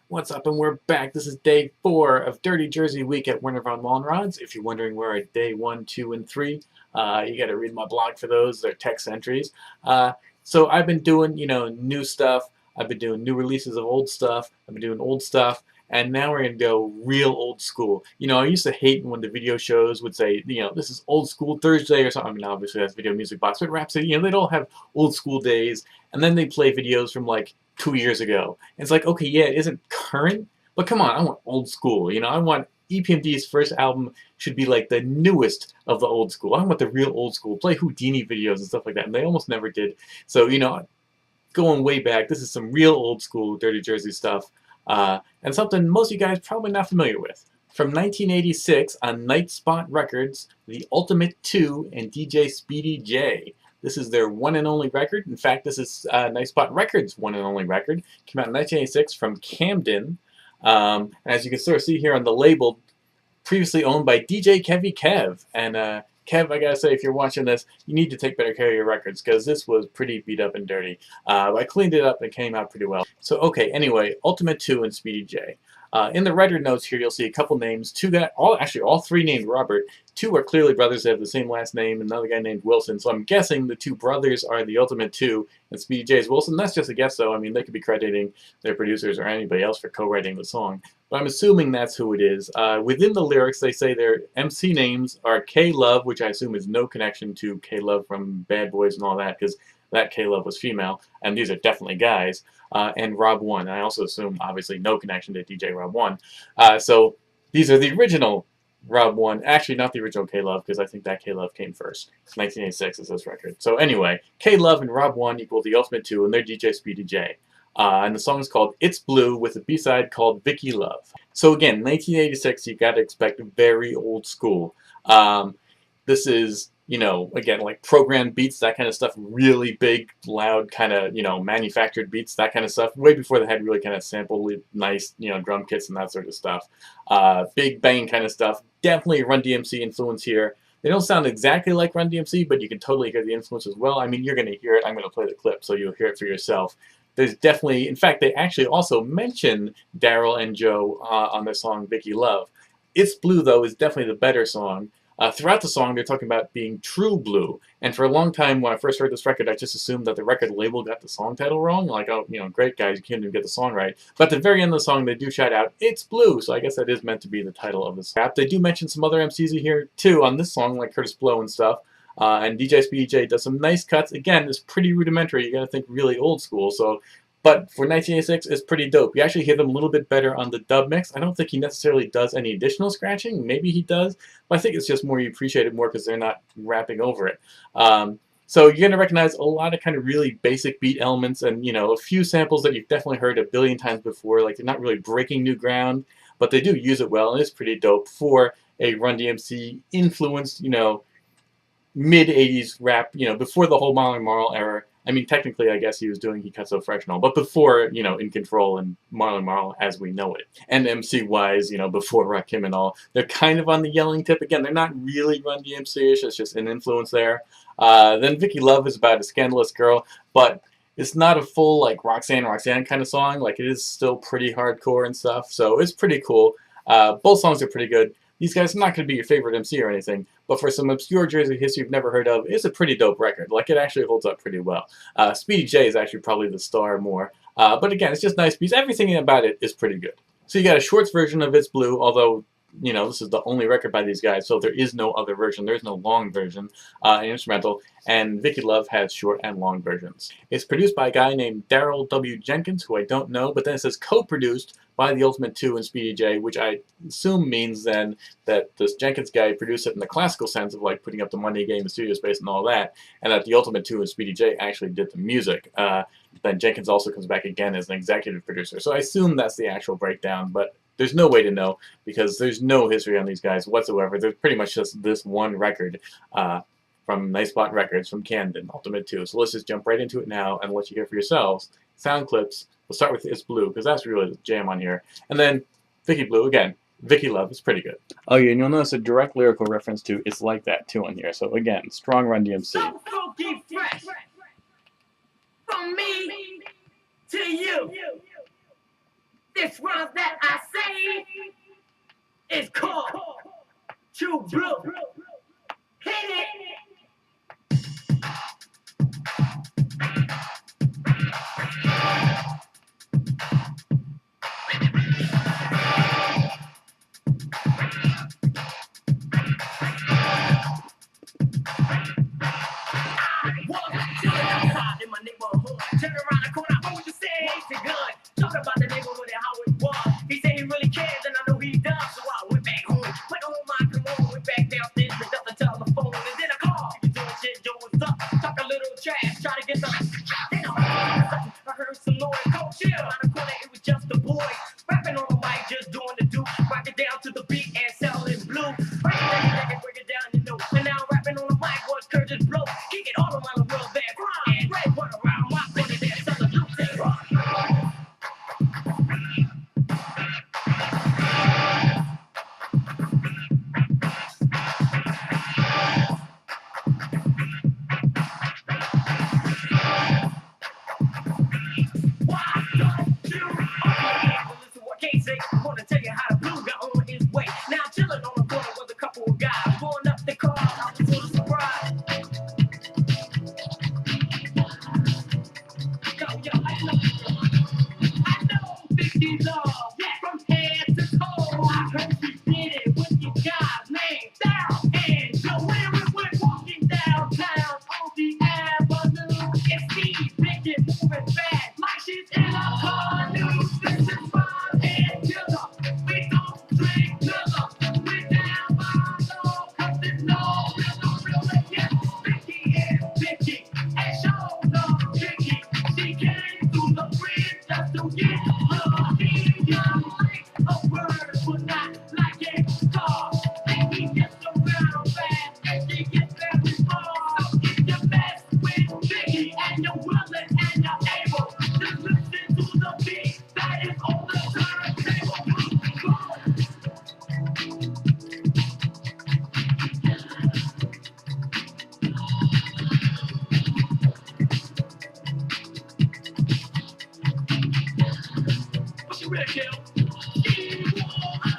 What's up, and we're back. This is day 4 of Dirty Jersey Week at Werner Von Mallenrod's. If you're wondering where are day 1, 2, and 3, you got to read my blog for those. They're text entries. So I've been doing, new stuff. I've been doing new releases of old stuff. I've been doing old stuff. And now we're going to go real old school. I used to hate when the video shows would say, this is old school Thursday or something. I mean, obviously that's Video Music Box, but Rhapsody, they'd all have old school days. And then they play videos from like 2 years ago. It's like, okay, yeah, it isn't current, but come on, I want old school. I want EPMD's first album should be like the newest of the old school. I want the real old school. Play Houdini videos and stuff like that, and they almost never did. So, going way back, this is some real old school Dirty Jersey stuff, and something most of you guys probably not familiar with. From 1986 on Night Spot Records, The Ultimate 2 and DJ Speedy J. This is their one and only record. In fact, this is Night Spot Records' one and only record. Came out in 1986 from Camden. And as you can sort of see here on the label, previously owned by DJ Kevy Kev. And Kev, I gotta say, if you're watching this, you need to take better care of your records, because this was pretty beat up and dirty. I cleaned it up and it came out pretty well. So, okay, anyway, Ultimate 2 and Speedy J. In the writer notes here, you'll see a couple names. All three named Robert. Two are clearly brothers. They have the same last name. Another guy named Wilson. So I'm guessing the two brothers are the Ultimate 2 and Speedy J is Wilson. That's just a guess, though. I mean, they could be crediting their producers or anybody else for co-writing the song. But I'm assuming that's who it is. Within the lyrics, they say their MC names are K-Love, which I assume is no connection to K-Love from Bad Boys and all that, because that K-Love was female, and these are definitely guys. And Rob 1. I also assume, obviously, no connection to DJ Rob 1. So these are the original Rob 1. Actually, not the original K-Love, because I think that K-Love came first. 1986 is this record. So anyway, K-Love and Rob 1 equal the Ultimate 2, and they're DJ Speedy J. And the song is called It's Blue, with a B-side called Vicky Love. So again, 1986, you got to expect very old school. This is, again, like programmed beats, that kind of stuff, really big, loud, kind of, manufactured beats, that kind of stuff, way before they had really kind of sampled, nice, drum kits and that sort of stuff. Big bang kind of stuff. Definitely Run DMC influence here. They don't sound exactly like Run DMC, but you can totally hear the influence as well. I mean, you're going to hear it. I'm going to play the clip so you'll hear it for yourself. There's definitely, in fact, they actually also mention Daryl and Joe on their song Vicky Love. It's Blue, though, is definitely the better song. Throughout the song, they're talking about being true blue. And for a long time, when I first heard this record, I just assumed that the record label got the song title wrong. Like, oh, great guys, you can't even get the song right. But at the very end of the song, they do shout out, "It's Blue." So I guess that is meant to be the title of this rap. They do mention some other MCs here, too, on this song, like Curtis Blow and stuff. And DJ Speedy J does some nice cuts. Again, it's pretty rudimentary. You gotta think really old school. But for 1986, it's pretty dope. You actually hear them a little bit better on the dub mix. I don't think he necessarily does any additional scratching. Maybe he does, but I think it's just more you appreciate it more because they're not rapping over it. So you're going to recognize a lot of kind of really basic beat elements and, a few samples that you've definitely heard a billion times before. Like, they're not really breaking new ground, but they do use it well, and it's pretty dope for a Run DMC influenced, mid-'80s rap, before the whole Marley Marl era. I mean, technically, I guess he Cut So Fresh and all, but before, In Control and Marley Marl as we know it. And MC-wise, before Rakim and all, they're kind of on the yelling tip. Again, they're not really Run DMC-ish, it's just an influence there. Then Vicky Love is about a scandalous girl, but it's not a full, like, Roxanne kind of song. Like, it is still pretty hardcore and stuff, so it's pretty cool. Both songs are pretty good. These guys are not going to be your favorite MC or anything, but for some obscure Jersey history you've never heard of, it's a pretty dope record. Like, it actually holds up pretty well. Speedy J is actually probably the star more. But again, it's just nice beats. Everything about it is pretty good. So you got a shorts version of It's Blue, although, this is the only record by these guys, so there is no other version. There's no long version, an instrumental, and Vicky Love has short and long versions. It's produced by a guy named Daryl W. Jenkins, who I don't know, but then it says co-produced by the Ultimate 2 and Speedy J, which I assume means then that this Jenkins guy produced it in the classical sense of like putting up the money, getting the studio space and all that, and that the Ultimate 2 and Speedy J actually did the music. Then Jenkins also comes back again as an executive producer. So I assume that's the actual breakdown, but there's no way to know because there's no history on these guys whatsoever. There's pretty much just this one record from Night Spot Records from Camden, Ultimate 2. So let's just jump right into it now and let you hear for yourselves. Sound clips. We'll start with It's Blue, because that's really the jam on here. And then Vicky Blue, again, Vicky Love is pretty good. Oh yeah, and you'll notice a direct lyrical reference to It's Like That, too, on here. So again, strong Run DMC. So funky fresh, from me to you. This rhyme that I say is called True Blue. Hit it. In my neighborhood, turn around the corner, what would you say? It's a gun. Talk about the neighborhood and how it was. He said he really cares, and I know he does. So I went back home, put on my cologne, went back downstairs, picked up the telephone, and then I called. You doing shit, Joe, what's up? Talk a little trash, try to get some. Then I heard some noise, go chill. Around the corner, it was just a boy rapping on the mic, just doing the do. Rock it down to the beat and selling blue. Break it down, you know. And now rapping on the mic was Curtis Blow. Kick it all around the world, there. And red one around my corner, there. Selling blue. Say rock. Why don't you? Well, listen what I can't say. I wanna tell you how the blue got on his way. Now chilling on the corner with a couple of guys. Going up the car, I was sort of surprised. Yo, I know 50 love, yeah, from head to toe. I heard you did it with your guy's name, down. And so where we went walking downtown on the avenue, it's Steve Pickett moving fast like she's in a car new. This is five and killer. We don't drink killer. We down by law, cause there's no real, yes. Vicky is Vicky, and show love Vicky. She came through the bridge just to get her young like a bird would not like a car. And he gets around fast and she gets very far. So if you mess with Vicky and you're willing and you're able, just listen to the beat that is on the turntable. What you ready, Kill? She wore